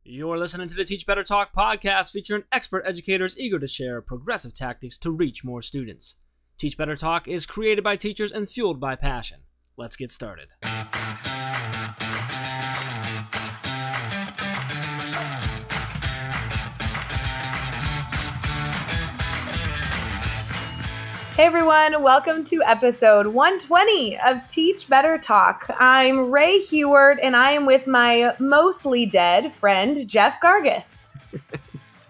You're listening to the Teach Better Talk podcast featuring expert educators eager to share progressive tactics to reach more students. Teach Better Talk is created by teachers and fueled by passion. Let's get started. Hey everyone, welcome to episode 120 of Teach Better Talk. I'm Ray Heward and I am with my mostly dead friend, Jeff Gargis.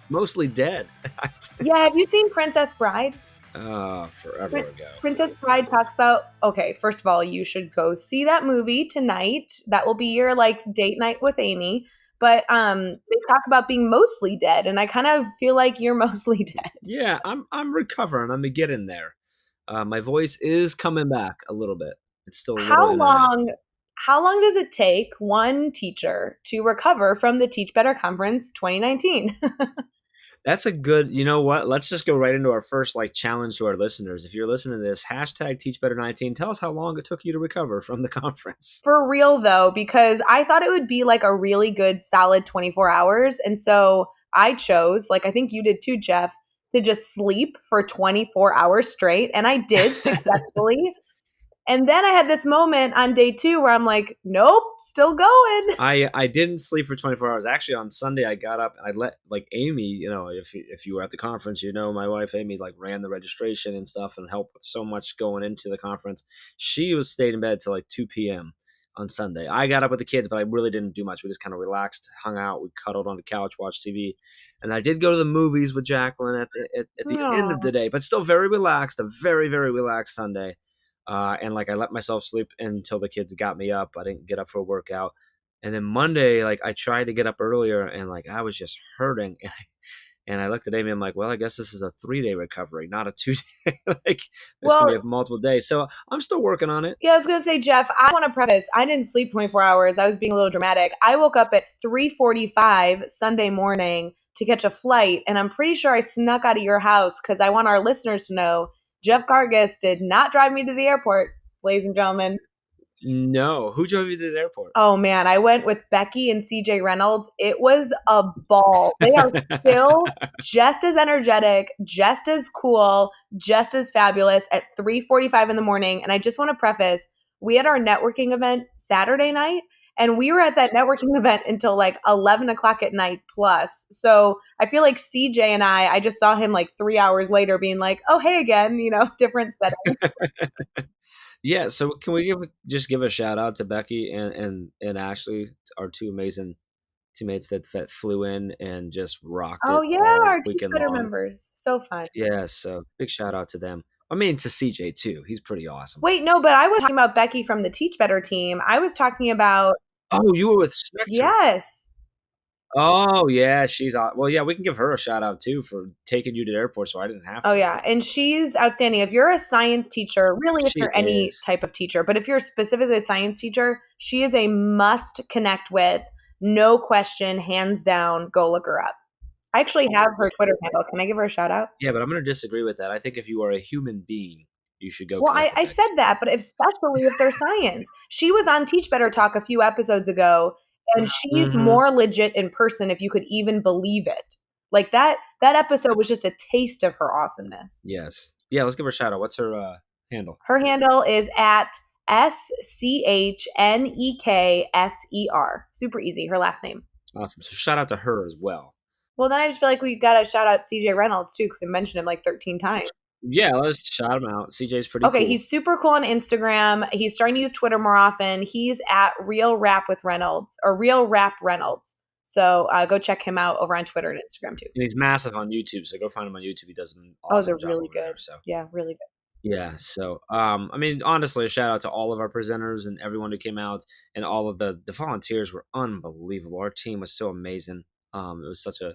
Mostly dead. Yeah, have you seen Princess Bride? Forever ago. Princess Bride talks about, okay, first of all, you should go see that movie tonight. That will be your date night with Amy. But they talk about being mostly dead, and I kind of feel like you're mostly dead. Yeah, I'm recovering. I'm getting there. My voice is coming back a little bit. It's still a little How long does it take one teacher to recover from the Teach Better Conference 2019? That's a good, you know what? Let's just go right into our first challenge to our listeners. If you're listening to this, hashtag #TeachBetter19, tell us how long it took you to recover from the conference. For real though, because I thought it would be a really good solid 24 hours. And so I chose, I think you did too, Jeff, to just sleep for 24 hours straight. And I did successfully. And then I had this moment on day 2 where I'm like, nope, still going. I didn't sleep for 24 hours. Actually, on Sunday, I got up and I let Amy, if you were at the conference, my wife Amy ran the registration and stuff and helped with so much going into the conference. She stayed in bed till 2 p.m. on Sunday. I got up with the kids, but I really didn't do much. We just kind of relaxed, hung out, we cuddled on the couch, watched TV. And I did go to the movies with Jacqueline at the end of the day, but still very relaxed, a very, very relaxed Sunday. And I let myself sleep until the kids got me up. I didn't get up for a workout. And then Monday, I tried to get up earlier and I was just hurting. And I looked at Amy, I'm like, well, I guess this is a 3-day recovery, not a 2-day. It's going to be multiple days. So I'm still working on it. Yeah, I was going to say, Jeff, I want to preface, I didn't sleep 24 hours. I was being a little dramatic. I woke up at 3:45 Sunday morning to catch a flight. And I'm pretty sure I snuck out of your house because I want our listeners to know Jeff Gargis did not drive me to the airport, ladies and gentlemen. No. Who drove you to the airport? Oh, man. I went with Becky and CJ Reynolds. It was a ball. They are still just as energetic, just as cool, just as fabulous at 3:45 in the morning. And I just want to preface, we had our networking event Saturday night. And we were at that networking event until 11 o'clock at night plus. So I feel like CJ and I just saw him 3 hours later being oh, hey again, different setting. Yeah. So can we give a shout out to Becky and Ashley, our two amazing teammates that flew in and just rocked it. Oh yeah, our Teach Better members. So fun. Yeah. So big shout out to them. I mean, to CJ too. He's pretty awesome. Wait, no, but I was talking about Becky from the Teach Better team. I was talking about. Oh, you were with Schnekser. Yes. Oh, yeah. She's well, yeah, we can give her a shout out too for taking you to the airport so I didn't have to. Oh, yeah. And she's outstanding. If you're a science teacher, really, if you're any type of teacher, but if you're specifically a science teacher, she is a must connect with. No question, hands down, go look her up. I actually have her Twitter handle. Can I give her a shout out? Yeah, but I'm going to disagree with that. I think if you are a human being, you should go. Well, I said that, but especially if they're science. She was on Teach Better Talk a few episodes ago, and she's more legit in person, if you could even believe it. That episode was just a taste of her awesomeness. Yes. Yeah, let's give her a shout out. What's her handle? Her handle is at SCHNEKSER. Super easy, her last name. Awesome. So shout out to her as well. Well, then I just feel like we got to shout out CJ Reynolds too, because we mentioned him 13 times. Yeah, let's shout him out. CJ's pretty cool. Okay, he's super cool on Instagram. He's starting to use Twitter more often. He's at Real Rap with Reynolds or Real Rap Reynolds. So go check him out over on Twitter and Instagram too. And he's massive on YouTube, so go find him on YouTube. He does an awesome job. They're really good. Yeah, really good. Yeah, so I mean, honestly, a shout out to all of our presenters and everyone who came out, and all of the volunteers were unbelievable. Our team was so amazing. It was such an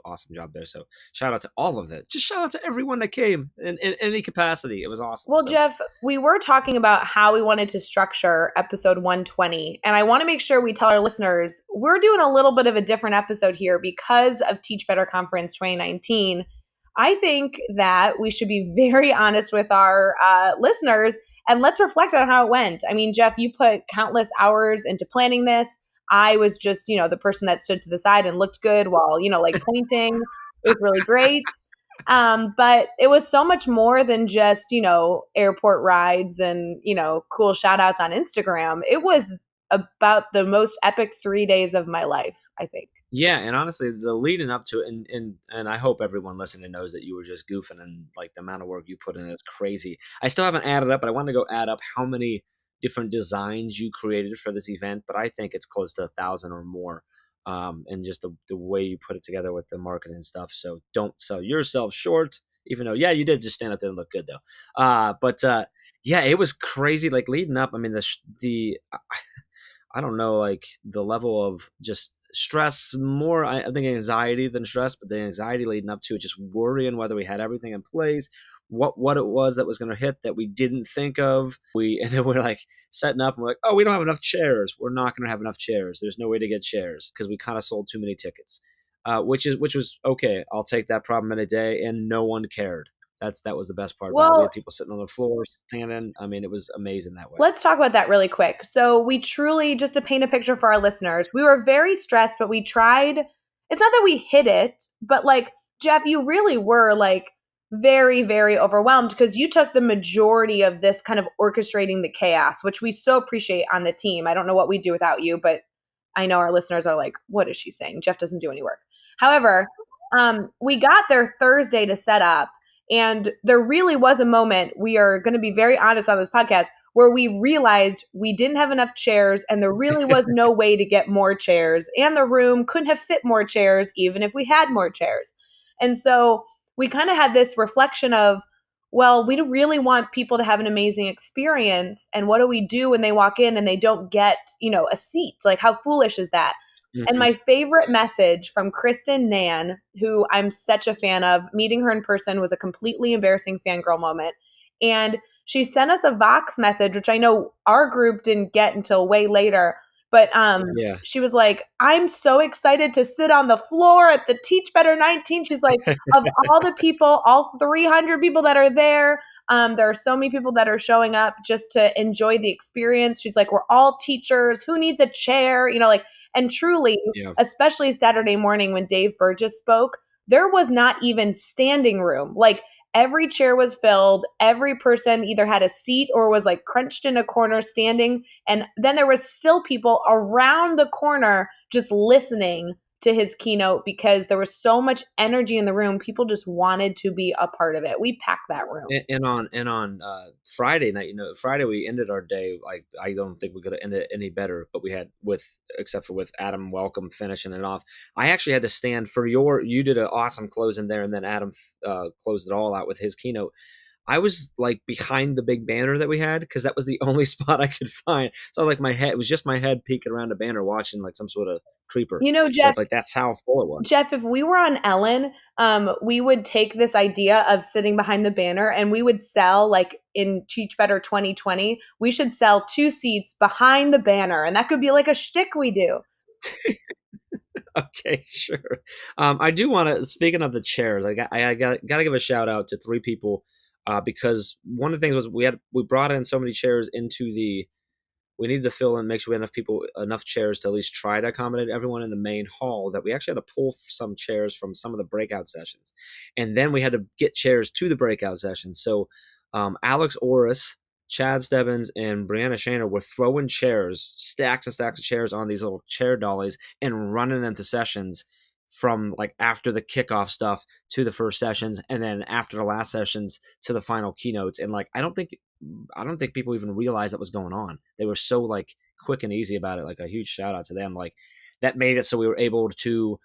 awesome job there. So shout out to all of that. Just shout out to everyone that came in any capacity. It was awesome. Well, Jeff, we were talking about how we wanted to structure episode 120. And I want to make sure we tell our listeners we're doing a little bit of a different episode here because of Teach Better Conference 2019. I think that we should be very honest with our listeners and let's reflect on how it went. I mean, Jeff, you put countless hours into planning this. I was just, the person that stood to the side and looked good while, like pointing. It was really great. But it was so much more than just, airport rides and, cool shout outs on Instagram. It was about the most epic 3 days of my life, I think. Yeah, and honestly, the leading up to it, and I hope everyone listening knows that you were just goofing, and like the amount of work you put in is crazy. I still haven't added up, but I want to go add up how many different designs you created for this event. But I think it's close to 1,000 or more, and just the way you put it together with the marketing and stuff. So don't sell yourself short. Even though, yeah, you did just stand up there and look good though. Yeah, it was crazy. Like leading up, I mean, the I don't know, like the level of just stress, more I think anxiety than stress, but the anxiety leading up to it, just worrying whether we had everything in place, what it was that was going to hit that we didn't think of. And then we're like setting up and we're like, oh, we don't have enough chairs. We're not going to have enough chairs. There's no way to get chairs because we kind of sold too many tickets, which was okay. I'll take that problem in a day, and no one cared. That was the best part about it. We had people sitting on the floor, standing. I mean, it was amazing that way. Let's talk about that really quick. So we truly, just to paint a picture for our listeners, we were very stressed, but we tried. It's not that we hid it, but like, Jeff, you really were like very, very overwhelmed because you took the majority of this kind of orchestrating the chaos, which we so appreciate on the team. I don't know what we'd do without you, but I know our listeners are like, what is she saying? Jeff doesn't do any work. However, we got there Thursday to set up. And there really was a moment, we are going to be very honest on this podcast, where we realized we didn't have enough chairs and there really was no way to get more chairs. And the room couldn't have fit more chairs, even if we had more chairs. And so we kind of had this reflection of, well, we really want people to have an amazing experience. And what do we do when they walk in and they don't get, a seat? Like, how foolish is that? Mm-hmm. And my favorite message from Kristen Nan, who I'm such a fan of, meeting her in person was a completely embarrassing fangirl moment. And she sent us a Vox message, which I know our group didn't get until way later. But she was like, I'm so excited to sit on the floor at the Teach Better 19. She's like, of all the people, all 300 people that are there, there are so many people that are showing up just to enjoy the experience. She's like, we're all teachers. Who needs a chair? And truly, especially Saturday morning when Dave Burgess spoke, there was not even standing room. Like every chair was filled. Every person either had a seat or was like crunched in a corner standing. And then there was still people around the corner just listening to his keynote because there was so much energy in the room. People just wanted to be a part of it. We packed that room. And on Friday night, Friday we ended our day. Like I don't think we could have ended it any better, but we had except for with Adam Welcome finishing it off. I actually had to stand for you did an awesome closing there, and then Adam closed it all out with his keynote. I was like behind the big banner that we had because that was the only spot I could find. So like it was just my head peeking around a banner watching like some sort of creeper. Jeff, like that's how full it was. Jeff, if we were on Ellen, we would take this idea of sitting behind the banner and we would sell, like in Teach Better 2020, we should sell 2 seats behind the banner. And that could be like a shtick we do. Okay, sure. I do want to, speaking of the chairs, I got to give a shout out to 3 people. Because one of the things was we brought in so many chairs we needed to fill in, make sure we had enough chairs to at least try to accommodate everyone in the main hall, that we actually had to pull some chairs from some of the breakout sessions. And then we had to get chairs to the breakout sessions. So Alex Oris, Chad Stebbins, and Brianna Shaner were throwing chairs, stacks and stacks of chairs on these little chair dollies and running them to sessions from like after the kickoff stuff to the first sessions, and then after the last sessions to the final keynotes. And like I don't think people even realized that was going on. They were so like quick and easy about it. Like a huge shout out to them. Like that made it so we were able to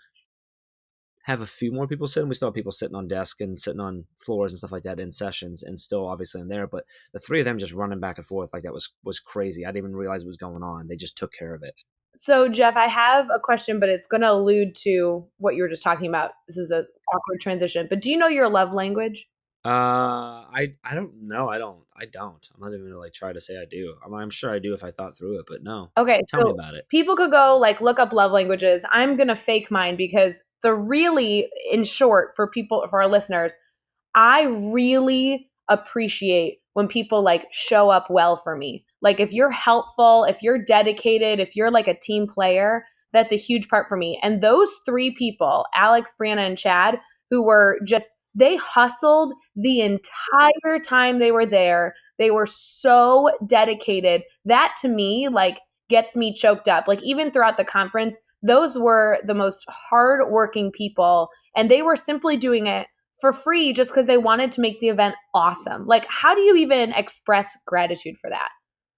have a few more people sitting. We still have people sitting on desks and sitting on floors and stuff like that in sessions, and still obviously in there. But the 3 of them just running back and forth like that was crazy. I didn't even realize it was going on. They just took care of it. So, Jeff, I have a question, but it's going to allude to what you were just talking about. This is an awkward transition. But do you know your love language? I don't know. I don't. I'm not even going to try to say I do. I'm sure I do if I thought through it, but no. Okay. Tell me about it. People could go look up love languages. I'm going to fake mine because in short, for our listeners, I really appreciate when people like show up well for me. Like if you're helpful, if you're dedicated, if you're like a team player, that's a huge part for me. And those three people, Alex, Brianna, and Chad, who were just, they hustled the entire time they were there. They were so dedicated. That to me, like, gets me choked up. Like, even throughout the conference, those were the most hardworking people, and they were simply doing it for free just because they wanted to make the event awesome. Like, how do you even express gratitude for that?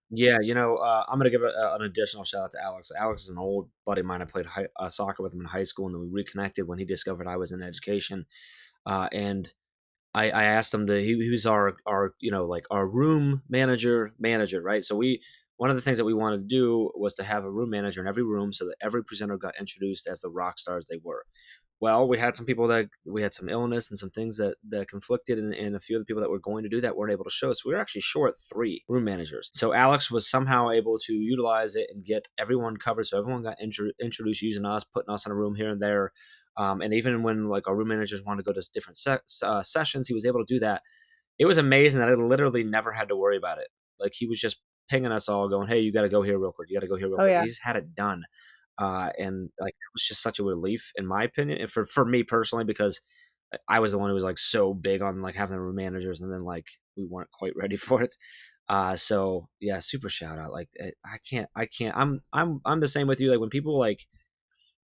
Yeah, I'm gonna give an additional shout out to Alex. Alex is an old buddy of mine. I played soccer with him in high school, and then we reconnected when he discovered I was in education. And I asked him to. He was our like our room manager, right? So one of the things that we wanted to do was to have a room manager in every room, so that every presenter got introduced as the rock stars they were. Well, we had some people that we had some illness and some things that conflicted, and a few of the people that were going to do that weren't able to show. So we were actually short 3 room managers. So Alex was somehow able to utilize it and get everyone covered. So everyone got introduced using us, putting us in a room here and there. And even when like our room managers wanted to go to different sessions, he was able to do that. It was amazing that I literally never had to worry about it. Like he was just pinging us all, going, "Hey, you got to go here real quick. You got to go here real quick." Yeah. He just had it done. And like it was just such a relief, in my opinion, and for me personally, because I was the one who was like so big on like having the room managers, and then like we weren't quite ready for it. So yeah, super shout out. Like I can't. I'm the same with you. Like when people like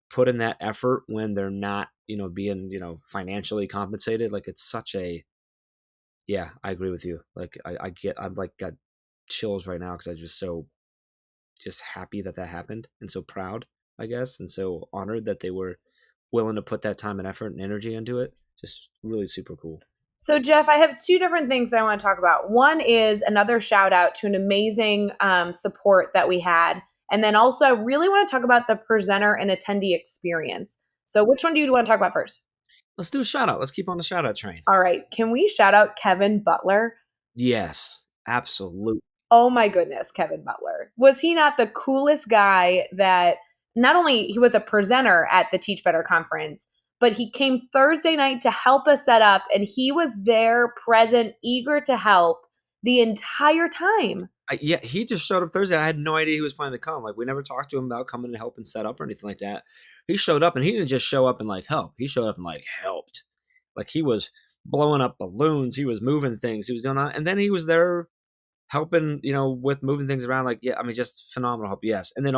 put in that effort when they're not, being, financially compensated, like it's such a, yeah, I agree with you. Like I'm like got chills right now because I'm just happy that happened and so proud, I guess, and so honored that they were willing to put that time and effort and energy into it. Just really super cool. So, Jeff, I have 2 different things that I want to talk about. One is another shout out to an amazing support that we had. And then also, I really want to talk about the presenter and attendee experience. So, which one do you want to talk about first? Let's do a shout out. Let's keep on the shout out train. All right. Can we shout out Kevin Butler? Yes, absolutely. Oh my goodness, Kevin Butler. Was he not the coolest guy that not only he was a presenter at the Teach Better conference, but he came Thursday night to help us set up, and he was there, present, eager to help the entire time. Yeah, he just showed up Thursday. I had no idea he was planning to come. Like we never talked to him about coming to help and set up or anything like that. He showed up, and he didn't just show up and like help. He showed up and like helped. Like he was blowing up balloons. He was moving things. He was doing that, and then he was there helping, with moving things around. Like, yeah, I mean, just phenomenal help. Yes. And then,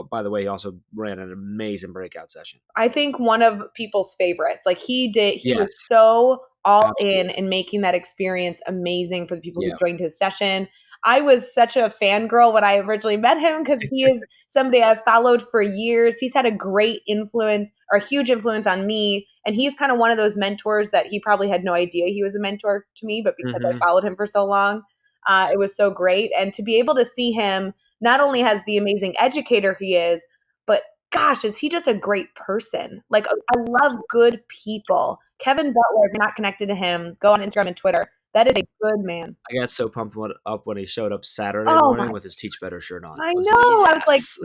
by the way, he also ran an amazing breakout session. I think one of people's favorites. Like he Yes. was so all Absolutely. in making that experience amazing for the people who joined his session. I was such a fangirl when I originally met him because he is somebody I've followed for years. He's had a great influence or a huge influence on me. And he's kind of one of those mentors that he probably had no idea he was a mentor to me, but because I followed him for so long, it was so great. And to be able to see him not only as the amazing educator he is, but gosh, is he just a great person? Like, I love good people. Kevin Butler, if you're not connected to him, go on Instagram and Twitter. That is a good man. I got so pumped up when he showed up Saturday morning with his Teach Better shirt on. I know. I was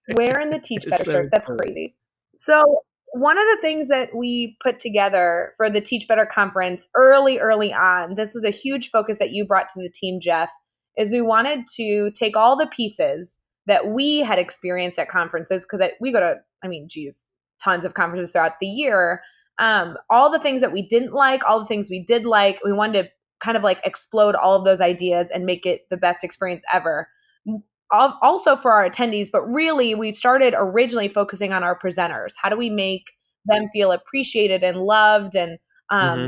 like, wearing the Teach Better shirt. That's crazy. So one of the things that we put together for the Teach Better conference early on, this was a huge focus that you brought to the team, Jeff, is we wanted to take all the pieces that we had experienced at conferences, because we go to, tons of conferences throughout the year. All the things that we didn't like, all the things we did like, we wanted to kind of like explode all of those ideas and make it the best experience ever. Also for our attendees, but really we started originally focusing on our presenters. How do we make them feel appreciated and loved and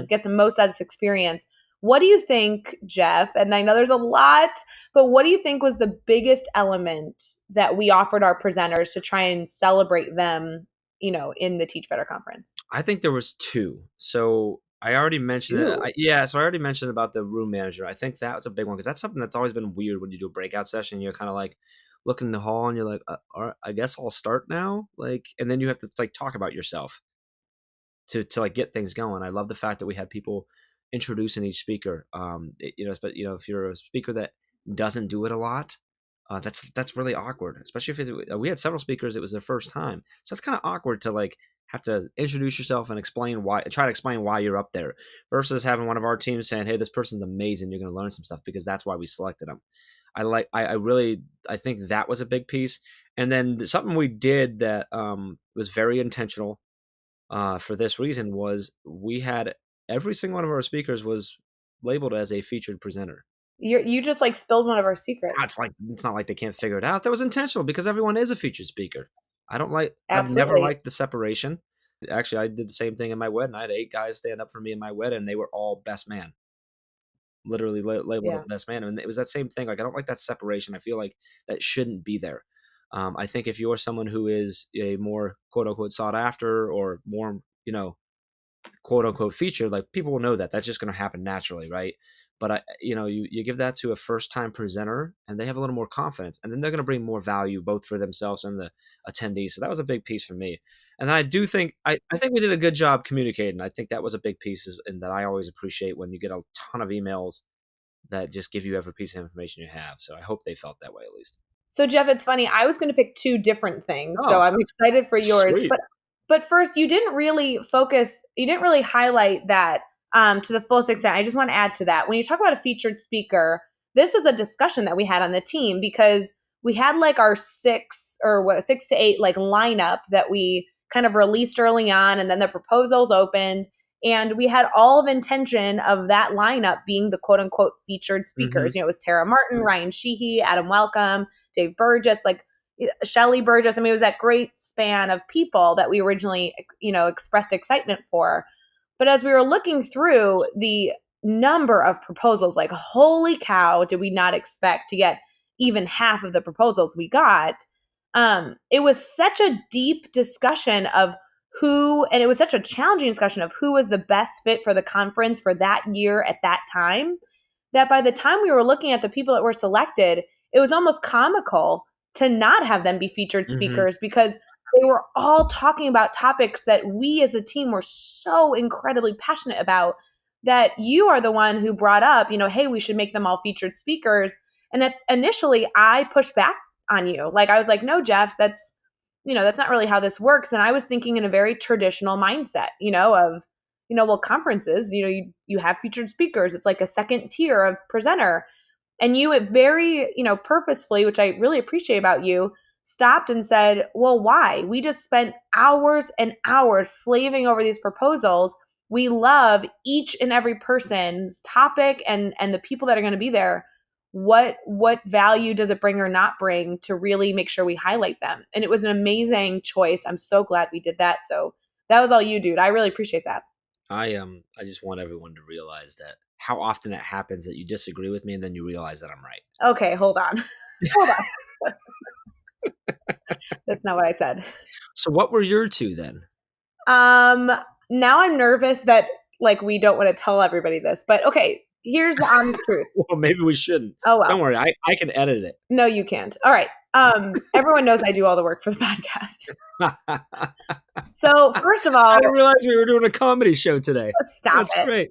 get the most out of this experience? What do you think, Jeff? And I know there's a lot, but what do you think was the biggest element that we offered our presenters to try and celebrate them, in the Teach Better conference? I think there was 2. So I already mentioned it. So I already mentioned about the room manager. I think that was a big one because that's something that's always been weird when you do a breakout session. You're kind of like looking in the hall and you're like, all right, I guess I'll start now. Like, and then you have to like talk about yourself to like get things going. I love the fact that we had people introducing each speaker. If you're a speaker that doesn't do it a lot, that's really awkward, especially if we had several speakers. It was their first time. So it's kind of awkward to like have to introduce yourself and try to explain why you're up there, versus having one of our teams saying, hey, this person's amazing, you're going to learn some stuff because that's why we selected them. I think that was a big piece. And then something we did that was very intentional for this reason was we had every single one of our speakers was labeled as a featured presenter. You just like spilled one of our secrets. It's not like they can't figure it out. That was intentional because everyone is a featured speaker. I've never Absolutely. liked the separation. Actually, I did the same thing in my wedding. I had 8 guys stand up for me in my wedding, and they were all best man. Literally labeled Yeah. as best man. And it was that same thing. Like, I don't like that separation. I feel like that shouldn't be there. I think if you're someone who is a more quote unquote sought after or more, quote unquote featured, like, people will know that that's just going to happen naturally. Right. But you give that to a first time presenter and they have a little more confidence, and then they're going to bring more value both for themselves and the attendees. So that was a big piece for me. And I do think, I think we did a good job communicating. I think that was a big piece, and that I always appreciate when you get a ton of emails that just give you every piece of information you have. So I hope they felt that way at least. So Jeff, it's funny. I was going to pick 2 different things. Oh, so I'm excited for yours. sweet. But first, you didn't really highlight that to the fullest extent. I just want to add to that. When you talk about a featured speaker, this was a discussion that we had on the team because we had like our 6 to 8 like lineup that we kind of released early on, and then the proposals opened. And we had all of intention of that lineup being the quote unquote featured speakers. Mm-hmm. It was Tara Martin, Ryan Sheehy, Adam Welcome, Dave Burgess, like Shelly Burgess. I mean, it was that great span of people that we originally, expressed excitement for. But as we were looking through the number of proposals, like, holy cow, did we not expect to get even half of the proposals we got? It was such a deep discussion of and it was such a challenging discussion of who was the best fit for the conference for that year at that time, that by the time we were looking at the people that were selected, it was almost comical to not have them be featured speakers, because they were all talking about topics that we as a team were so incredibly passionate about, that you are the one who brought up, hey, we should make them all featured speakers. And initially I pushed back on you. Like, I was like, no, Jeff, that's not really how this works. And I was thinking in a very traditional mindset, well, conferences, you have featured speakers. It's like a second tier of presenter. And you very, purposefully, which I really appreciate about you, stopped and said, well, why? We just spent hours and hours slaving over these proposals. We love each and every person's topic and the people that are going to be there. What value does it bring or not bring to really make sure we highlight them? And it was an amazing choice. I'm so glad we did that. So that was all you, dude. I really appreciate that. I just want everyone to realize that how often it happens that you disagree with me and then you realize that I'm right. Okay, hold on. That's not what I said. So what were your 2 then? Now I'm nervous that like we don't want to tell everybody this, but okay, here's the honest truth. Well, maybe we shouldn't. Oh, well. Don't worry, I can edit it. No, you can't. All right. Everyone knows I do all the work for the podcast. So first of all, I didn't realize we were doing a comedy show today. Stop That's it. great.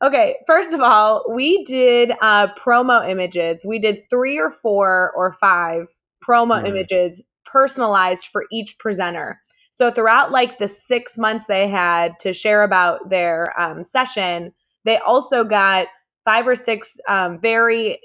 Okay, first of all, we did promo images. We did 3 or 4 or 5 promo images personalized for each presenter. So throughout like the 6 months they had to share about their session, they also got 5 or 6 very,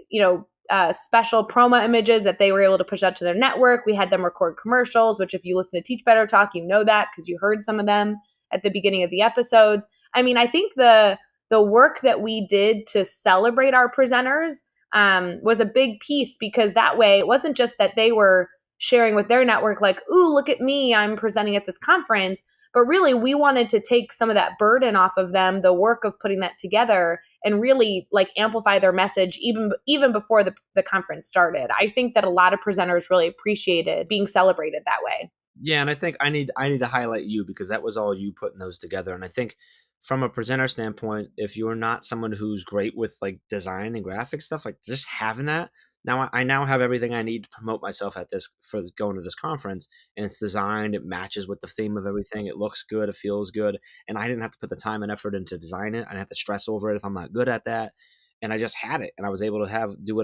special promo images that they were able to push out to their network. We had them record commercials, which if you listen to Teach Better Talk, you know that because you heard some of them at the beginning of the episodes. I mean, I think the work that we did to celebrate our presenters was a big piece, because that way it wasn't just that they were sharing with their network like, ooh, look at me, I'm presenting at this conference. But really, we wanted to take some of that burden off of them, the work of putting that together, and really like amplify their message even before the conference started. I think that a lot of presenters really appreciated being celebrated that way. Yeah, and I think I need to highlight you because that was all you putting those together. And I think from a presenter standpoint, if you're not someone who's great with like design and graphic stuff, like just having that, I now have everything I need to promote myself for going to this conference, and it's designed, it matches with the theme of everything, it looks good, it feels good, and I didn't have to put the time and effort into design it. I didn't have to stress over it if I'm not good at that, and I just had it, and I was able to do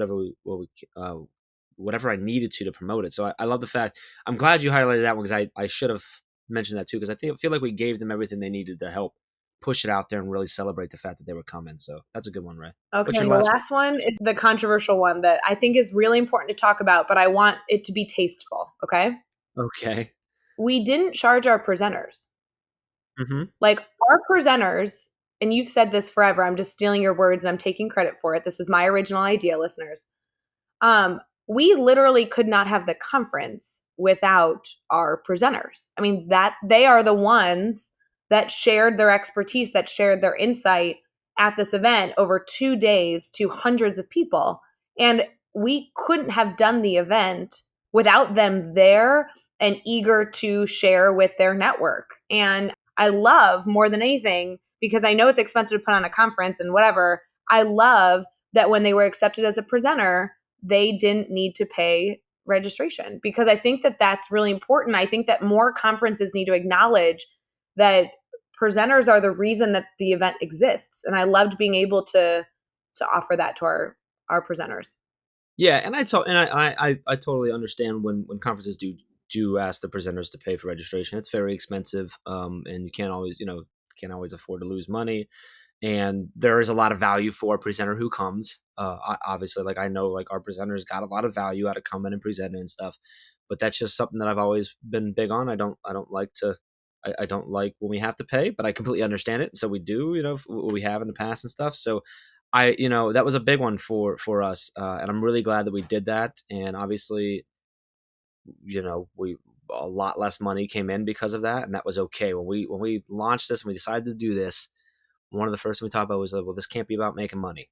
whatever I needed to promote it. So I love the fact. I'm glad you highlighted that one because I should have mention that too, because I feel like we gave them everything they needed to help push it out there and really celebrate the fact that they were coming. So that's a good one, Ray. Okay, What's your and the last last one is the controversial one that I think is really important to talk about, but I want it to be tasteful, okay? one? Okay. We didn't charge our presenters. Mm-hmm. Like our presenters, and you've said this forever, I'm just stealing your words and I'm taking credit for it. This is my original idea, listeners. We literally could not have the conference without our presenters. I mean, that they are the ones that shared their expertise, that shared their insight at this event over 2 days to hundreds of people. And we couldn't have done the event without them there and eager to share with their network. And I love more than anything, because I know it's expensive to put on a conference and whatever, I love that when they were accepted as a presenter, they didn't need to pay registration, because I think that that's really important. I think that more conferences need to acknowledge that presenters are the reason that the event exists. And I loved being able to offer that to our presenters. Yeah, and I totally understand when conferences do ask the presenters to pay for registration. It's very expensive, and you can't always afford to lose money. And there is a lot of value for a presenter who comes. Obviously, like I know, like our presenters got a lot of value out of coming and presenting and stuff. But that's just something that I've always been big on. I don't like to. I don't like when we have to pay, but I completely understand it. So we do, we have in the past and stuff. So that was a big one for us, and I'm really glad that we did that. And obviously, we a lot less money came in because of that, and that was okay. When we launched this and we decided to do this, one of the first things we talked about was like, well, this can't be about making money.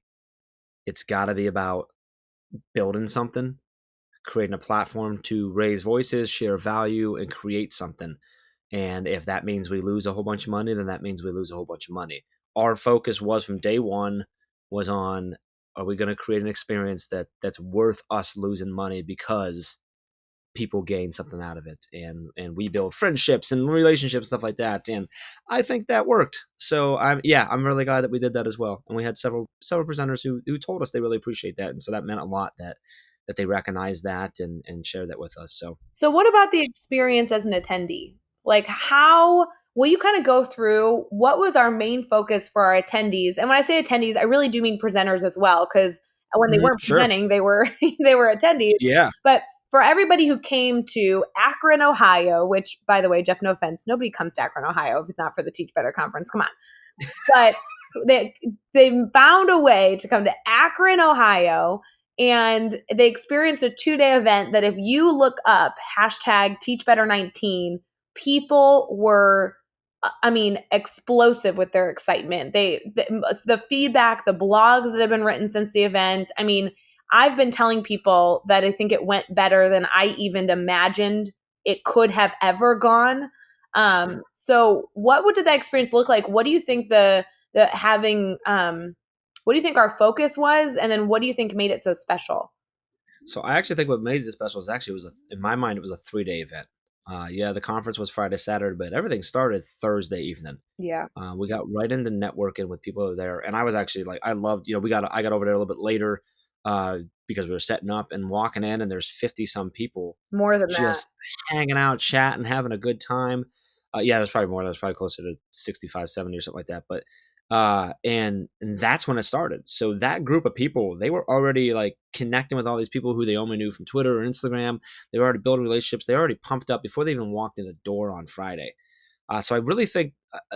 It's got to be about building something, creating a platform to raise voices, share value, and create something. And if that means we lose a whole bunch of money, then that means we lose a whole bunch of money. Our focus was from day one was on, are we going to create an experience that's worth us losing money because people gain something out of it, and we build friendships and relationships, stuff like that. And I think that worked. So I'm really glad that we did that as well. And we had several presenters who told us they really appreciate that. And so that meant a lot that they recognized that and shared that with us. So what about the experience as an attendee? Like, how will you kind of go through what was our main focus for our attendees? And when I say attendees, I really do mean presenters as well, because when they weren't presenting, they were attendees. Yeah. But for everybody who came to Akron, Ohio, which, by the way, Jeff, no offense, nobody comes to Akron, Ohio if it's not for the Teach Better conference. Come on. But they found a way to come to Akron, Ohio, and they experienced a 2-day event that if you look up #TeachBetter19, people were, explosive with their excitement. The feedback, the blogs that have been written since the event. I mean, I've been telling people that I think it went better than I even imagined it could have ever gone. So what did that experience look like? What do you think what do you think our focus was? And then what do you think made it so special? So I actually think what made it special is actually in my mind, it was a 3-day event. The conference was Friday, Saturday, but everything started Thursday evening. Yeah. We got right into networking with people there. And I was actually like, I loved, I got over there a little bit later because we were setting up and walking in, and there's 50 some people. More than just hanging out, chatting, having a good time. There's probably more. There's probably closer to 65, 70 or something like that. But and that's when it started. So that group of people, they were already like connecting with all these people who they only knew from Twitter or Instagram. They were already building relationships. They were already pumped up before they even walked in the door on Friday. So I really think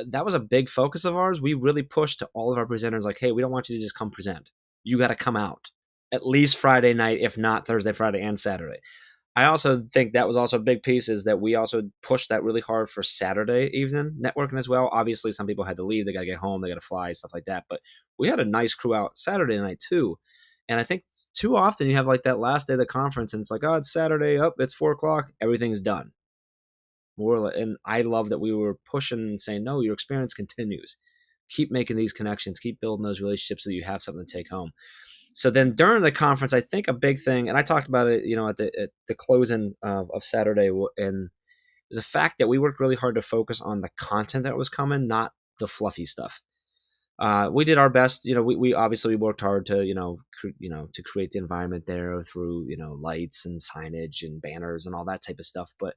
that was a big focus of ours. We really pushed to all of our presenters like, hey, we don't want you to just come present. You got to come out at least Friday night, if not Thursday, Friday, and Saturday. I also think that was also a big piece, is that we also pushed that really hard for Saturday evening networking as well. Obviously, some people had to leave. They got to get home. They got to fly, stuff like that. But we had a nice crew out Saturday night too. And I think too often you have like that last day of the conference and it's like, oh, it's Saturday, it's 4:00. Everything's done. And I love that we were pushing and saying, no, your experience continues. Keep making these connections. Keep building those relationships so you have something to take home. So then during the conference, I think a big thing, and I talked about it, at the closing of Saturday, and is the fact that we worked really hard to focus on the content that was coming, not the fluffy stuff. We did our best. We obviously worked hard to, to create the environment there through, lights and signage and banners and all that type of stuff. But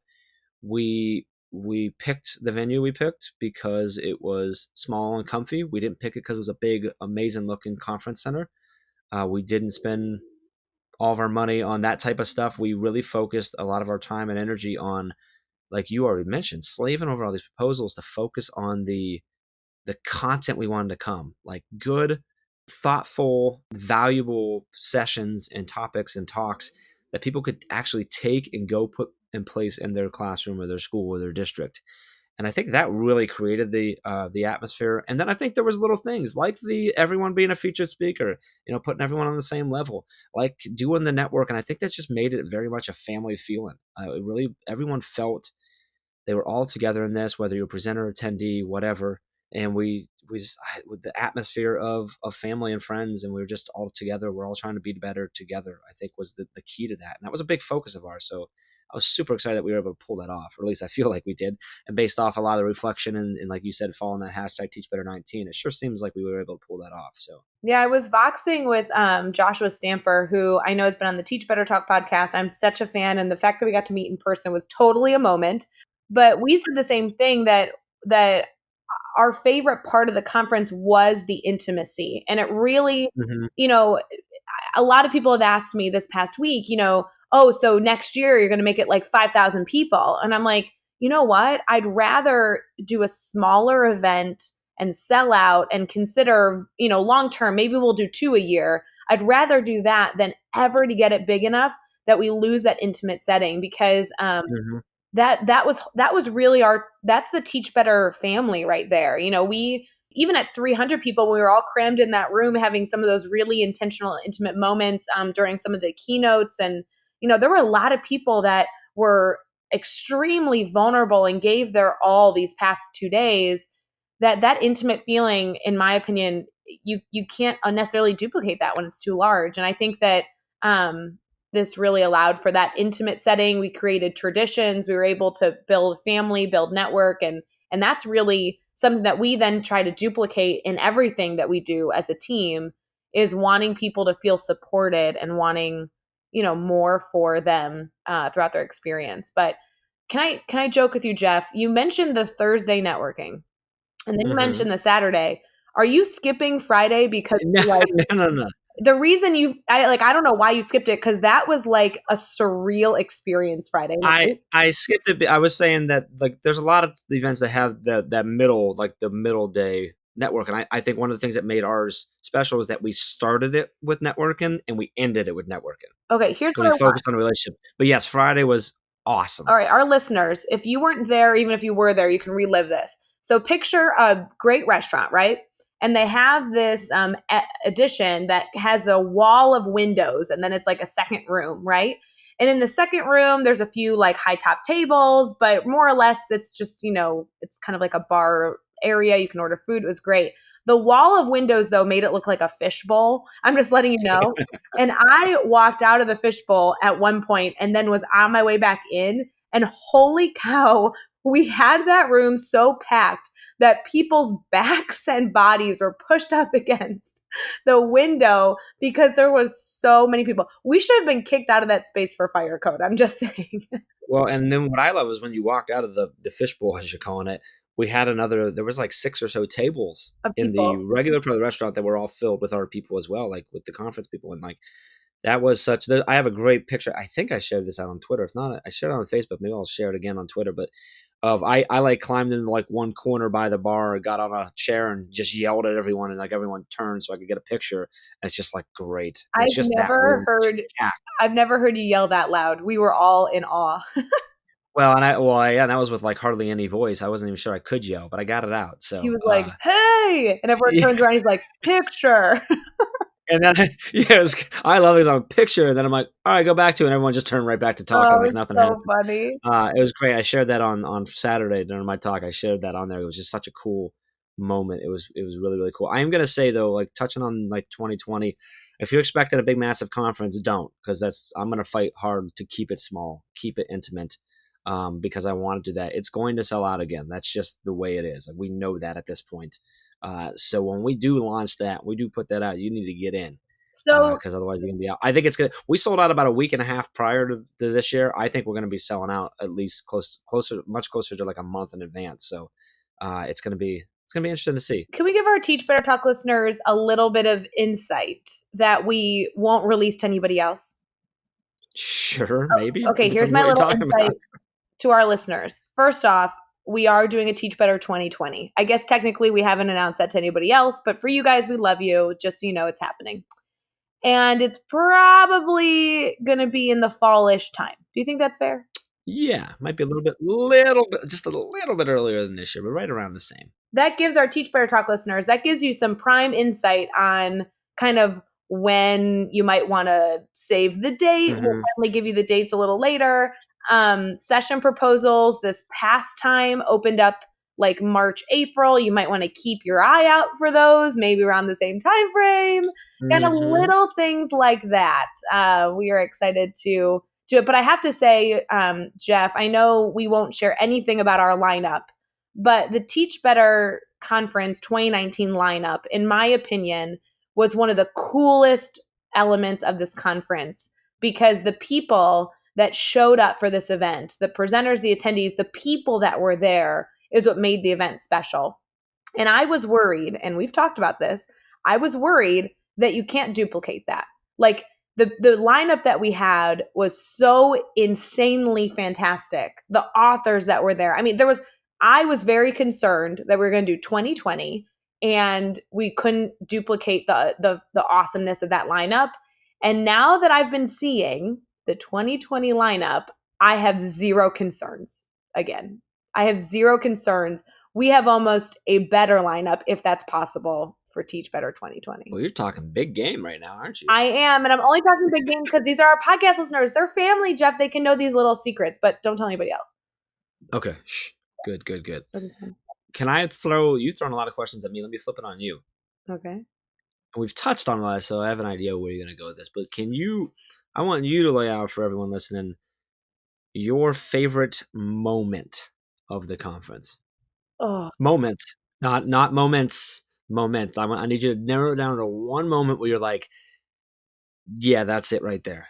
we we picked the venue we picked because it was small and comfy. We didn't pick it because it was a big, amazing looking conference center. We didn't spend all of our money on that type of stuff. We really focused a lot of our time and energy on, like you already mentioned, slaving over all these proposals to focus on the content we wanted to come, like good, thoughtful, valuable sessions and topics and talks that people could actually take and go put in place in their classroom or their school or their district. And I think that really created the atmosphere. And then I think there was little things like the everyone being a featured speaker, putting everyone on the same level, like doing the network. And I think that just made it very much a family feeling. It really, everyone felt they were all together in this, whether you're a presenter, attendee, whatever. And we just, with the atmosphere of family and friends, and we were just all together. We're all trying to be better together, I think was the key to that. And that was a big focus of ours. So I was super excited that we were able to pull that off, or at least I feel like we did. And based off a lot of the reflection and like you said, following that hashtag #TeachBetter19, it sure seems like we were able to pull that off. So yeah, I was voxing with Joshua Stamper, who I know has been on the Teach Better Talk podcast. I'm such a fan, and the fact that we got to meet in person was totally a moment. But we said the same thing, that our favorite part of the conference was the intimacy. And it really, a lot of people have asked me this past week, oh, so next year you're going to make it like 5,000 people. And I'm like, you know what? I'd rather do a smaller event and sell out and consider, long term, maybe we'll do 2 a year. I'd rather do that than ever to get it big enough that we lose that intimate setting, because that was really that's the Teach Better family right there. We, even at 300 people, we were all crammed in that room having some of those really intentional, intimate moments during some of the keynotes. And, there were a lot of people that were extremely vulnerable and gave their all these past 2 days. That intimate feeling, in my opinion, you can't unnecessarily duplicate that when it's too large. And I think that this really allowed for that intimate setting. We created traditions. We were able to build family, build network. And that's really something that we then try to duplicate in everything that we do as a team, is wanting people to feel supported and wanting, more for them throughout their experience. But can I joke with you, Jeff? You mentioned the Thursday networking, and then you mentioned the Saturday. Are you skipping Friday because no. The reason I don't know why you skipped it, because that was like a surreal experience Friday night. I skipped it. I was saying that like there's a lot of events that have that middle, like the middle day network. And I think one of the things that made ours special was that we started it with networking and we ended it with networking. Okay, here's so we focused on a relationship. But yes, Friday was awesome. All right, our listeners, if you weren't there, even if you were there, you can relive this. So picture a great restaurant, right? And they have this addition that has a wall of windows, and then it's like a second room, right? And in the second room, there's a few like high top tables, but more or less it's just, it's kind of like a bar area. You can order food. It was great. The wall of windows, though, made it look like a fishbowl. I'm just letting you know. And I walked out of the fishbowl at one point and then was on my way back in. And holy cow, we had that room so packed that people's backs and bodies were pushed up against the window because there was so many people. We should have been kicked out of that space for fire code. I'm just saying. Well, and then what I love is when you walked out of the fishbowl, as you're calling it, we had there was like 6 or so tables in the regular part of the restaurant that were all filled with our people as well, like with the conference people. And like, that was I have a great picture. I think I shared this out on Twitter. If not, I shared it on Facebook. Maybe I'll share it again on Twitter. But I like climbed into like one corner by the bar, got on a chair and just yelled at everyone, and like everyone turned so I could get a picture. And it's just like great. I've never heard you yell that loud. We were all in awe. Well, and that was with like hardly any voice. I wasn't even sure I could yell, but I got it out. So he was like, "Hey!" and everyone turns around. He's like, "Picture." And then I love it on a picture, and then I'm like, all right, go back to it. And everyone just turned right back to talking like nothing happened. Funny. It was great. I shared that on Saturday during my talk. I shared that on there. It was just such a cool moment. It was really, really cool. I am gonna say though, like touching on like 2020, if you're expecting a big massive conference, don't, because I'm gonna fight hard to keep it small, keep it intimate. Because I want to do that. It's going to sell out again. That's just the way it is. Like, we know that at this point. So when we do launch that, we do put that out, you need to get in. So because otherwise you're gonna be out. I think it's gonna. We sold out about a week and a half prior to this year. I think we're gonna be selling out at least much closer to like a month in advance. So it's gonna be interesting to see. can we give our Teach Better Talk listeners a little bit of insight that we won't release to anybody else? Sure, maybe. Okay, here's my little insight to our listeners. First off, we are doing a Teach Better 2020. I guess technically we haven't announced that to anybody else, but for you guys, we love you. Just so you know, it's happening. And it's probably going to be in the fallish time. Do you think that's fair? Yeah, might be just a little bit earlier than this year, but right around the same. That gives our Teach Better Talk listeners, that gives you some prime insight on kind of when you might want to save the date. Mm-hmm. We'll finally give you the dates a little later. Session proposals this past time opened up like March, April. You might want to keep your eye out for those, maybe around the same time frame. Kind of little things like that. We are excited to do it. But I have to say, Jeff, I know we won't share anything about our lineup, but the Teach Better Conference 2019 lineup, in my opinion, was one of the coolest elements of this conference because the people that showed up for this event, the presenters, the attendees, the people that were there is what made the event special. And I was worried, and we've talked about this, I was worried that you can't duplicate that. Like the lineup that we had was so insanely fantastic. The authors that were there. I mean, I was very concerned that we were going to do 2020 and we couldn't duplicate the awesomeness of that lineup. And now that I've been seeing the 2020 lineup, I have zero concerns. Again, I have zero concerns. We have almost a better lineup, if that's possible, for Teach Better 2020. Well, you're talking big game right now, aren't you? I am, and I'm only talking big game because these are our podcast listeners. They're family, Jeff. They can know these little secrets, but don't tell anybody else. Okay. Shh. Good. Okay. Can I you've thrown a lot of questions at me. Let me flip it on you. Okay. And we've touched on a lot, so I have an idea where you're going to go with this. But I want you to lay out for everyone listening your favorite moment of the conference. Oh. Moments, not moments. Moment. I need you to narrow it down to one moment where you're like, yeah, that's it right there.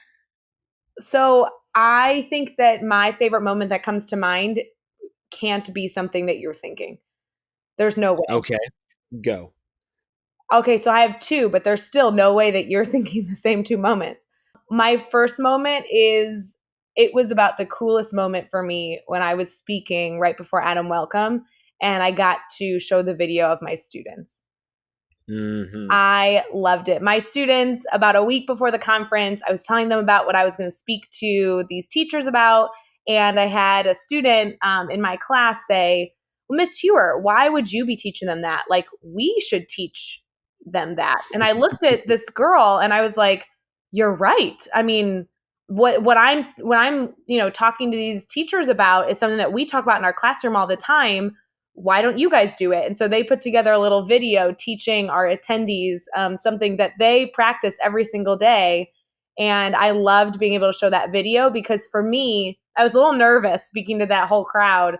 So I think that my favorite moment that comes to mind can't be something that you're thinking. There's no way. Okay, go. Okay, so I have two, but there's still no way that you're thinking the same two moments. My first moment it was about the coolest moment for me when I was speaking right before Adam Welcome, and I got to show the video of my students. Mm-hmm. I loved it. My students, about a week before the conference, I was telling them about what I was going to speak to these teachers about. And I had a student in my class say, well, Miss Hewer, why would you be teaching them that? Like, we should teach them that. And I looked at this girl and I was like, you're right. I mean, what I'm talking to these teachers about is something that we talk about in our classroom all the time. Why don't you guys do it? And so they put together a little video teaching our attendees something that they practice every single day. And I loved being able to show that video because for me, I was a little nervous speaking to that whole crowd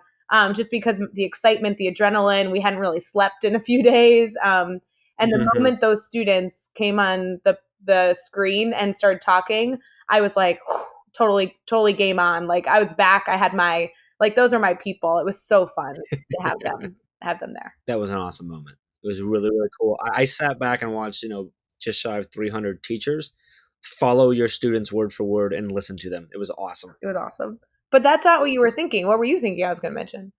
just because the excitement, the adrenaline, we hadn't really slept in a few days. And the moment those students came on the screen and started talking, I was like, totally game on. Like I was back. I had those are my people. It was so fun to have them there. That was an awesome moment. It was really, really cool. I sat back and watched, just shy of 300 teachers follow your students word for word and listen to them. It was awesome. It was awesome. But that's not what you were thinking. What were you thinking I was going to mention?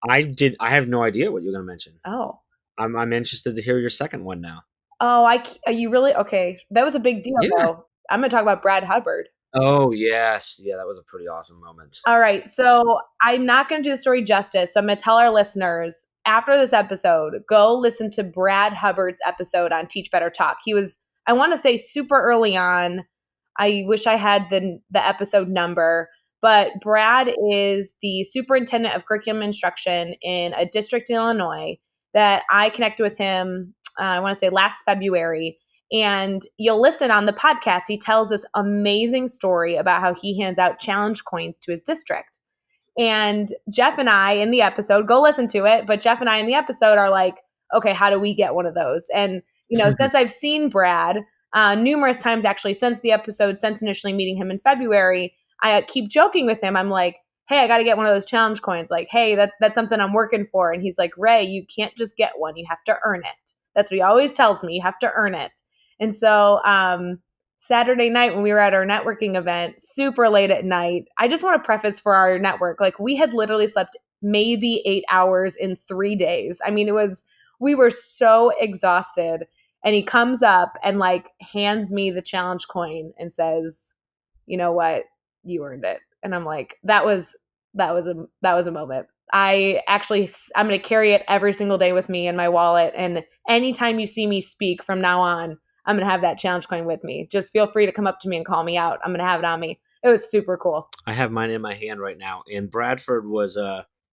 I have no idea what you're going to mention. Oh. I'm interested to hear your second one now. Oh, are you really? Okay. That was a big deal, though. I'm going to talk about Brad Hubbard. Oh, yes. Yeah, that was a pretty awesome moment. All right. So I'm not going to do the story justice. So I'm going to tell our listeners, after this episode, go listen to Brad Hubbard's episode on Teach Better Talk. He was, I want to say, super early on. I wish I had the episode number. But Brad is the superintendent of curriculum instruction in a district in Illinois that I connected with him, I want to say last February. And you'll listen on the podcast. He tells this amazing story about how he hands out challenge coins to his district. And Jeff and I in the episode, go listen to it. But Jeff and I in the episode are like, okay, how do we get one of those? And, since I've seen Brad, numerous times actually since the episode, since initially meeting him in February. I keep joking with him. I'm like, hey, I got to get one of those challenge coins. Like, hey, that's something I'm working for. And he's like, Ray, you can't just get one. You have to earn it. That's what he always tells me. You have to earn it. And so Saturday night when we were at our networking event, super late at night, I just want to preface for our network, like we had literally slept maybe 8 hours in 3 days. I mean, we were so exhausted. And he comes up and like hands me the challenge coin and says, you know what? You earned it. And I'm like, that was a moment. I'm going to carry it every single day with me in my wallet. And anytime you see me speak from now on, I'm going to have that challenge coin with me. Just feel free to come up to me and call me out. I'm going to have it on me. It was super cool. I have mine in my hand right now. And Bradford was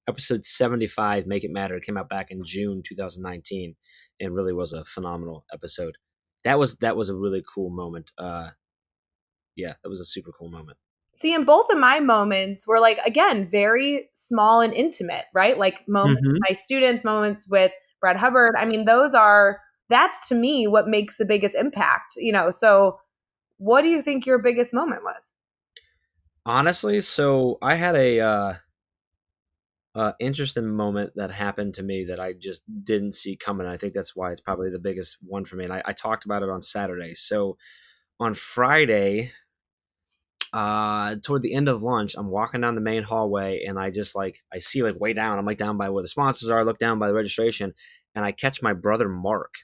episode 75, Make It Matter. It came out back in June 2019 and really was a phenomenal episode. That was a really cool moment. Yeah, that was a super cool moment. See, and both of my moments were like, again, very small and intimate, right? Like moments with my students, moments with Brad Hubbard. I mean, that's to me what makes the biggest impact, So what do you think your biggest moment was? Honestly, so I had a interesting moment that happened to me that I just didn't see coming. I think that's why it's probably the biggest one for me. And I talked about it on Saturday. So on Friday, toward the end of lunch, I'm walking down the main hallway and I just I see way down. I'm down by where the sponsors are. I look down by the registration and I catch my brother Mark,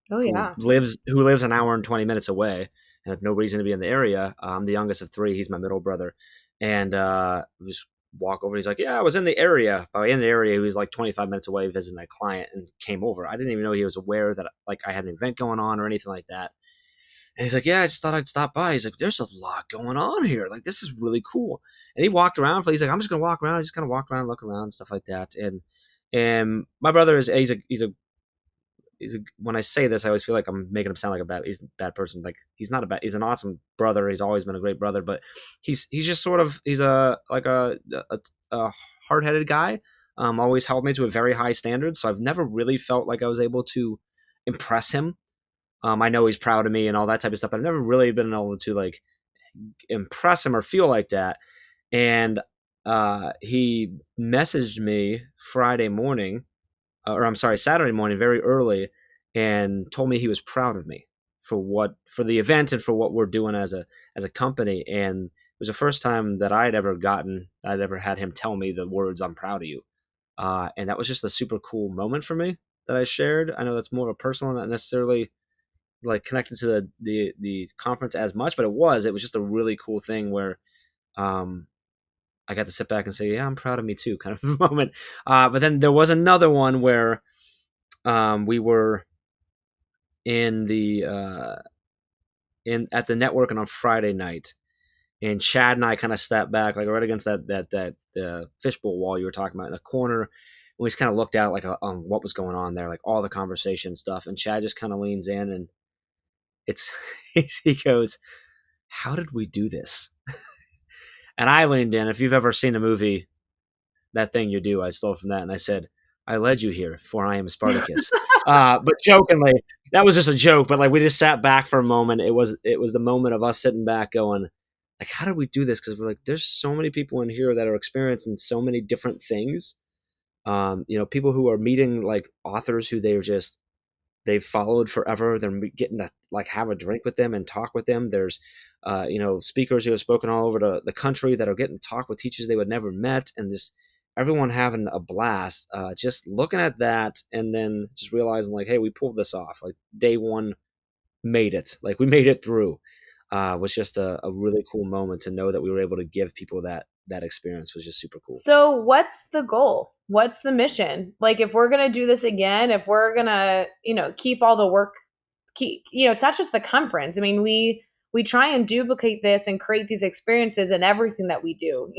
who lives an hour and 20 minutes away and has no reason to be in the area. I'm the youngest of three. He's my middle brother. And just walk over. He's like, yeah, I was in the area. By in the area, he was 25 minutes away visiting a client and came over. I didn't even know he was aware that I had an event going on or anything like that. And he's like, yeah, I just thought I'd stop by. He's like, there's a lot going on here. This is really cool. And he walked around. He's like, I'm just going to walk around. I'm just going to walk around, look around, and stuff like that. And my brother he's a when I say this, I always feel like I'm making him sound like he's a bad person. He's an awesome brother. He's always been a great brother, but he's just he's a hard-headed guy. Always held me to a very high standard. So I've never really felt like I was able to impress him. I know he's proud of me and all that type of stuff, but I've never really been able to impress him or feel like that. And he messaged me Saturday morning, very early, and told me he was proud of me for the event and for what we're doing as a company. And it was the first time that I'd ever had him tell me the words, "I'm proud of you." And that was just a super cool moment for me that I shared. I know that's more of a personal, not necessarily connected to the conference as much, but it was just a really cool thing where I got to sit back and say, yeah, I'm proud of me too, kind of a moment. But then there was another one where we were at the networking on Friday night, and Chad and I kind of stepped back, right against that fishbowl wall you were talking about in the corner. And we just kind of looked out on what was going on there, all the conversation stuff. And Chad just kind of leans in and he goes, how did we do this? And I leaned in. If you've ever seen a movie, That Thing You Do, I stole from that. And I said, I led you here, for I am Spartacus. But jokingly, that was just a joke. But we just sat back for a moment. It was the moment of us sitting back going, how did we do this? Because we're there's so many people in here that are experiencing so many different things. People who are meeting authors who they've followed forever. They're getting to have a drink with them and talk with them. There's, speakers who have spoken all over the country that are getting to talk with teachers they would never met, and just everyone having a blast. Just looking at that and then just realizing hey, we pulled this off. Day one, made it. We made it through. Was just a really cool moment to know that we were able to give people that experience. Was just super cool. So what's the goal? What's the mission? If we're going to do this again, if we're going to, keep all the work, it's not just the conference. I mean, we try and duplicate this and create these experiences in everything that we do.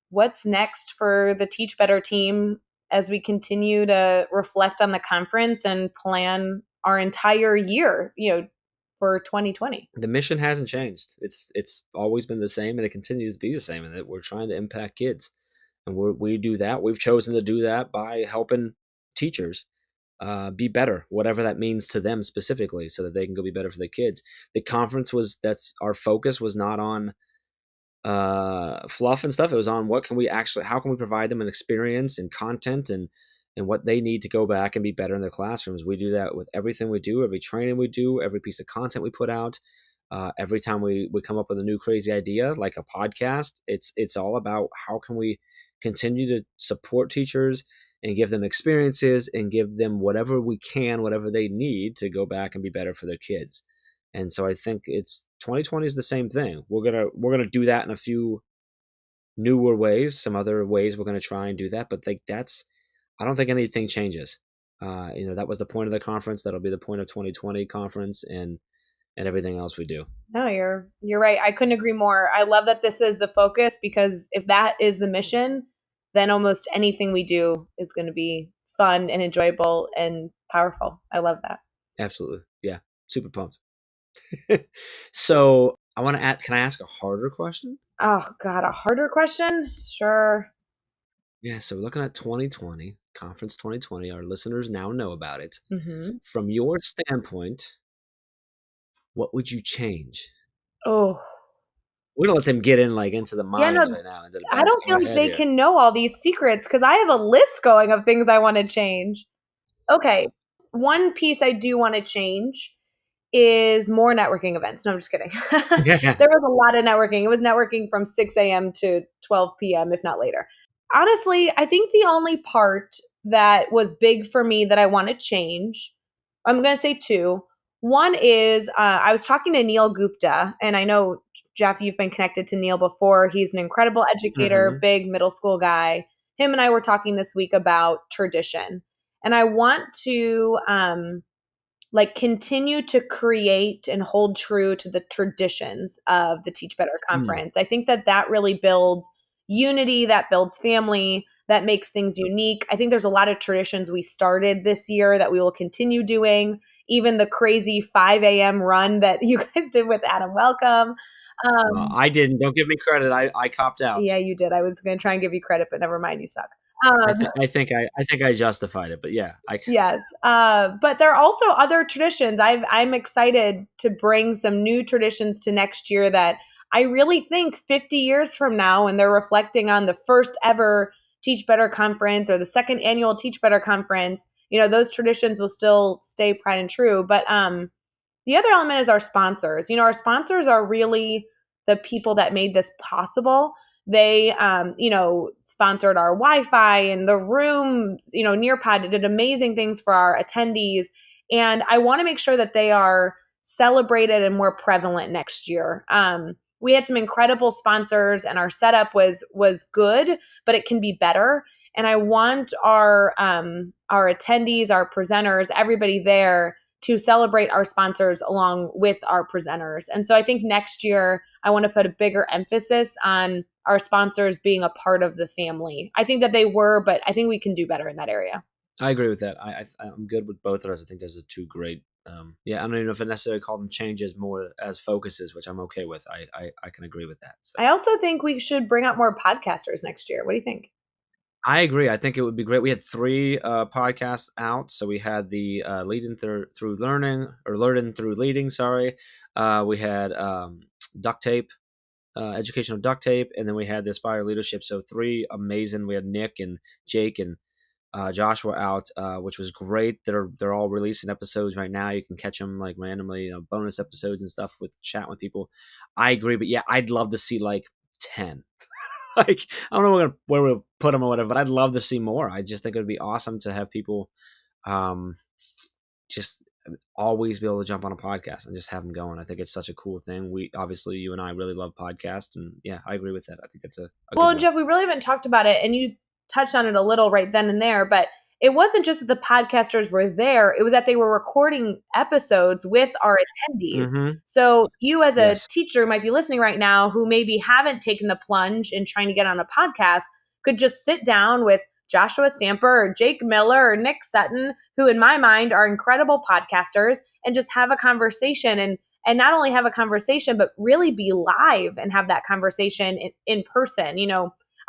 What's next for the Teach Better team as we continue to reflect on the conference and plan our entire year, for 2020? The mission hasn't changed. It's always been the same, and it continues to be the same. And that we're trying to impact kids, and we do that. We've chosen to do that by helping teachers be better, whatever that means to them specifically, so that they can go be better for the kids. The conference that's our focus was not on fluff and stuff. It was on how can we provide them an experience and content and what they need to go back and be better in their classrooms. We do that with everything we do, every training we do, every piece of content we put out. Every time we come up with a new crazy idea, like a podcast, it's all about how can we continue to support teachers and give them experiences and give them whatever we can, whatever they need to go back and be better for their kids. And so I think 2020 is the same thing. We're gonna do that in a few newer ways. Some other ways we're gonna try and do that, but I don't think anything changes. That was the point of the conference. That'll be the point of 2020 conference and everything else we do. No, you're right. I couldn't agree more. I love that this is the focus, because if that is the mission, then almost anything we do is going to be fun and enjoyable and powerful. I love that. Absolutely. Yeah. Super pumped. So I want to ask, can I ask a harder question? Oh God, a harder question? Sure. Yeah. So we're looking at 2020, Conference 2020. Our listeners now know about it. Mm-hmm. From your standpoint, what would you change? Oh, we're gonna let them get into the minds right now. I don't feel like they can know all these secrets, because I have a list going of things I want to change. Okay. One piece I do want to change is more networking events. No, I'm just kidding. There was a lot of networking. It was networking from 6 a.m. to 12 p.m., if not later. Honestly, I think the only part that was big for me that I want to change, I'm going to say two. One is I was talking to Neil Gupta, and I know, Jeff, you've been connected to Neil before. He's an incredible educator, big middle school guy. Him and I were talking this week about tradition. And I want to continue to create and hold true to the traditions of the Teach Better Conference. I think that really builds unity, that builds family, that makes things unique. I think there's a lot of traditions we started this year that we will continue doing. Even the crazy 5 a.m. run that you guys did with Adam Welcome. I didn't. Don't give me credit. I copped out. Yeah, you did. I was going to try and give you credit, but never mind. You suck. I think I justified it, but yeah. Yes. But there are also other traditions. I'm excited to bring some new traditions to next year that I really think 50 years from now, when they're reflecting on the first ever Teach Better Conference or the second annual Teach Better Conference, those traditions will still stay pride and true. But the other element is our sponsors. Our sponsors are really the people that made this possible. They, sponsored our Wi-Fi and the room, Nearpod did amazing things for our attendees. And I want to make sure that they are celebrated and more prevalent next year. We had some incredible sponsors, and our setup was good, but it can be better. And I want our attendees, our presenters, everybody there to celebrate our sponsors along with our presenters. And so I think next year I want to put a bigger emphasis on our sponsors being a part of the family. I think that they were, but I think we can do better in that area. I agree with that. I'm good with both of us. I think those are two great. I don't even know if I necessarily call them changes, more as focuses, which I'm okay with. I can agree with that. So. I also think we should bring out more podcasters next year. What do you think? I agree. I think it would be great. We had 3 podcasts out. So we had the Leading Through Learning, or Learning Through Leading, sorry. We had Duct Tape, Educational Duct Tape, and then we had the Aspire Leadership. So 3 amazing. We had Nick and Jake and Joshua out, which was great. They're all releasing episodes right now. You can catch them randomly, bonus episodes and stuff with chat with people. I agree, but yeah, I'd love to see 10. I don't know where we'll put them or whatever, but I'd love to see more. I just think it would be awesome to have people just always be able to jump on a podcast and just have them going. I think it's such a cool thing. Obviously, you and I really love podcasts, and yeah, I agree with that. I think that's a well, and Jeff, we really haven't talked about it, and you touched on it a little right then and there, but it wasn't just that the podcasters were there. It was that they were recording episodes with our attendees. Mm-hmm. So you as a teacher might be listening right now who maybe haven't taken the plunge in trying to get on a podcast, could just sit down with Joshua Stamper or Jake Miller or Nick Sutton, who in my mind are incredible podcasters, and just have a conversation and not only have a conversation, but really be live and have that conversation in person.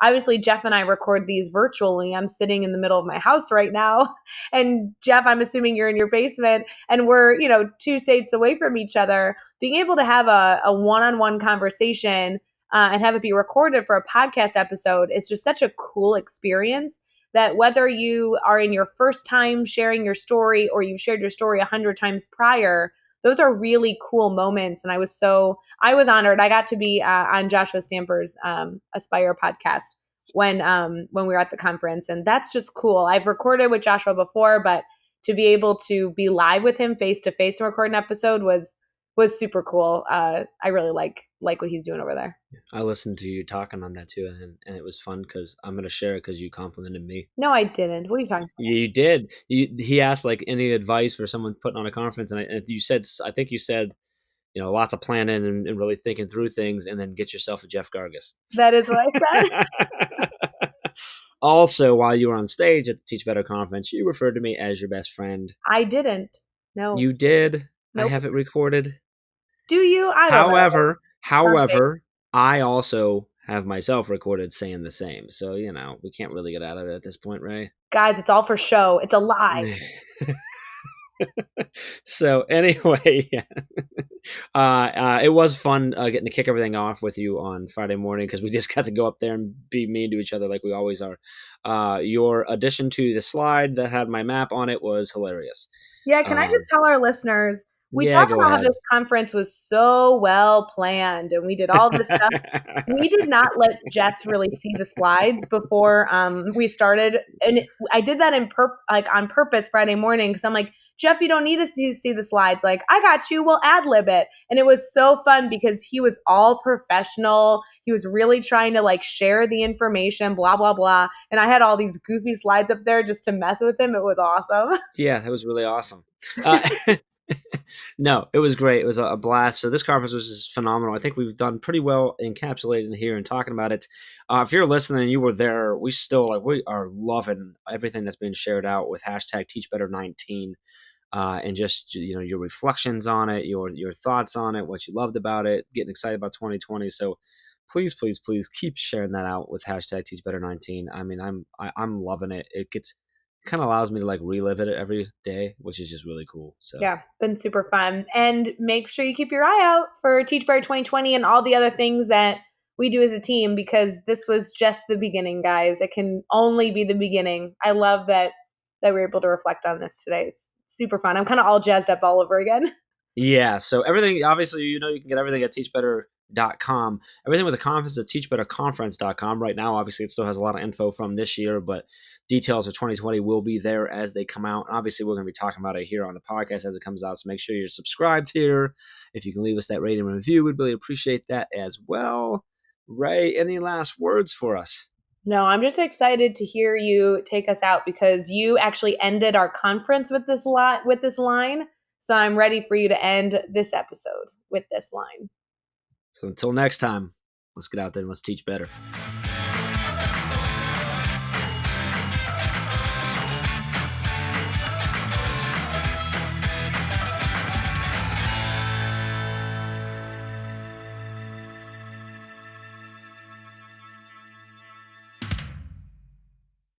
obviously Jeff and I record these virtually. I'm sitting in the middle of my house right now. And Jeff, I'm assuming you're in your basement, and we're, 2 states away from each other. Being able to have a one-on-one conversation and have it be recorded for a podcast episode is just such a cool experience, that whether you are in your first time sharing your story or you've shared your story 100 times prior, those are really cool moments. And I was honored. I got to be on Joshua Stamper's Aspire podcast when we were at the conference. And that's just cool. I've recorded with Joshua before, but to be able to be live with him face to face and record an episode was super cool. I really like what he's doing over there. I listened to you talking on that too, and it was fun because I'm going to share it because you complimented me. No, I didn't. What are you talking about? You did. He asked like any advice for someone putting on a conference, and I think you said, lots of planning and really thinking through things, and then get yourself a Jeff Gargas. That is what I said. Also, while you were on stage at the Teach Better conference, you referred to me as your best friend. I didn't. No. You did. Nope. I have it recorded. Do you? I don't know. However, I also have myself recorded saying the same. So, we can't really get out of it at this point, right? Guys, it's all for show. It's a lie. So anyway, it was fun getting to kick everything off with you on Friday morning, because we just got to go up there and be mean to each other like we always are. Your addition to the slide that had my map on it was hilarious. Yeah, can I just tell our listeners, we talked about how this conference was so well planned, and we did all this stuff. We did not let Jeff really see the slides before we started, and I did that on purpose Friday morning, because I'm like, Jeff, you don't need to see the slides. Like, I got you. We'll ad-lib it. And it was so fun because he was all professional. He was really trying to share the information, blah, blah, blah. And I had all these goofy slides up there just to mess with him. It was awesome. Yeah, it was really awesome. No, it was great. It was a blast. So this conference was just phenomenal. I think we've done pretty well encapsulating here and talking about it. If you're listening and you were there, we are loving everything that's been shared out with hashtag #TeachBetter19. And just, your reflections on it, your thoughts on it, what you loved about it, getting excited about 2020. So please, please, please keep sharing that out with hashtag #TeachBetter19. I mean, I'm loving it. It kind of allows me to relive it every day, which is just really cool. So yeah, been super fun. And make sure you keep your eye out for Teach Better 2020 and all the other things that we do as a team, because this was just the beginning, guys. It can only be the beginning. I love that we were able to reflect on this today. It's super fun. I'm kind of all jazzed up all over again. Yeah. So everything, obviously, you can get everything at teachbetter.com. Everything with the conference at teachbetterconference.com. Right now, obviously, it still has a lot of info from this year, but details of 2020 will be there as they come out. And obviously, we're going to be talking about it here on the podcast as it comes out. So make sure you're subscribed here. If you can leave us that rating and review, we'd really appreciate that as well. Ray, any last words for us? No, I'm just excited to hear you take us out, because you actually ended our conference with this line. So I'm ready for you to end this episode with this line. So until next time, let's get out there and let's teach better.